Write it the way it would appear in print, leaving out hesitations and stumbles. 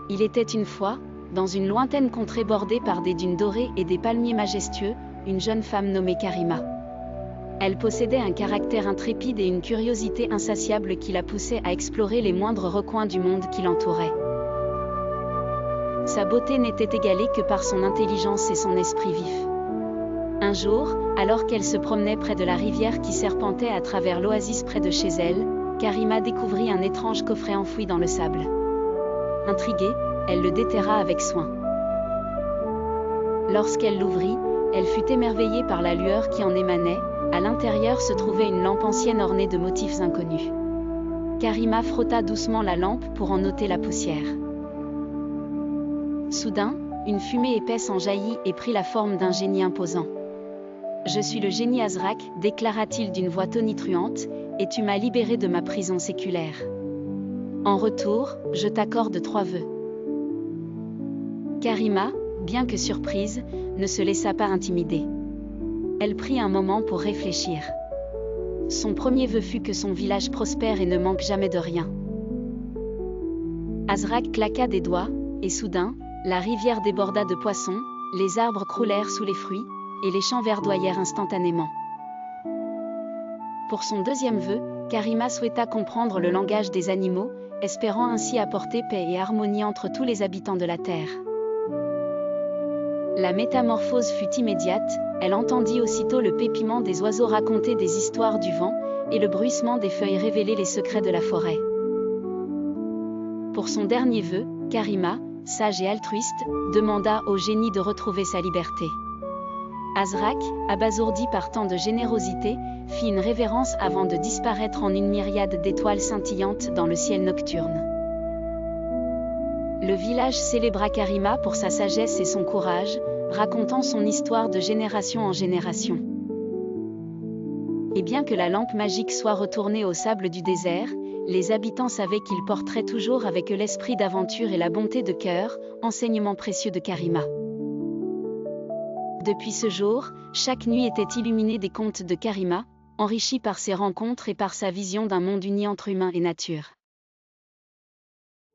Il était une fois, dans une lointaine contrée bordée par des dunes dorées et des palmiers majestueux, une jeune femme nommée Karima. Elle possédait un caractère intrépide et une curiosité insatiable qui la poussait à explorer les moindres recoins du monde qui l'entourait. Sa beauté n'était égalée que par son intelligence et son esprit vif. Un jour, alors qu'elle se promenait près de la rivière qui serpentait à travers l'oasis près de chez elle, Karima découvrit un étrange coffret enfoui dans le sable. Intriguée, elle le déterra avec soin. Lorsqu'elle l'ouvrit, elle fut émerveillée par la lueur qui en émanait. À l'intérieur se trouvait une lampe ancienne ornée de motifs inconnus. Karima frotta doucement la lampe pour en ôter la poussière. Soudain, une fumée épaisse en jaillit et prit la forme d'un génie imposant. « Je suis le génie Azrak, déclara-t-il d'une voix tonitruante, et tu m'as libéré de ma prison séculaire. En retour, je t'accorde 3 vœux. » Karima, bien que surprise, ne se laissa pas intimider. Elle prit un moment pour réfléchir. Son premier vœu fut que son village prospère et ne manque jamais de rien. Azrak claqua des doigts, et soudain, la rivière déborda de poissons, les arbres croulèrent sous les fruits, et les champs verdoyèrent instantanément. Pour son deuxième vœu, Karima souhaita comprendre le langage des animaux, espérant ainsi apporter paix et harmonie entre tous les habitants de la terre. La métamorphose fut immédiate, elle entendit aussitôt le pépiment des oiseaux raconter des histoires du vent, et le bruissement des feuilles révéler les secrets de la forêt. Pour son dernier vœu, Karima, sage et altruiste, demanda au génie de retrouver sa liberté. Azrak, abasourdi par tant de générosité, fit une révérence avant de disparaître en une myriade d'étoiles scintillantes dans le ciel nocturne. Le village célébra Karima pour sa sagesse et son courage, racontant son histoire de génération en génération. Et bien que la lampe magique soit retournée au sable du désert, les habitants savaient qu'ils porteraient toujours avec eux l'esprit d'aventure et la bonté de cœur, enseignement précieux de Karima. Depuis ce jour, chaque nuit était illuminée des contes de Karima, enrichie par ses rencontres et par sa vision d'un monde uni entre humains et nature.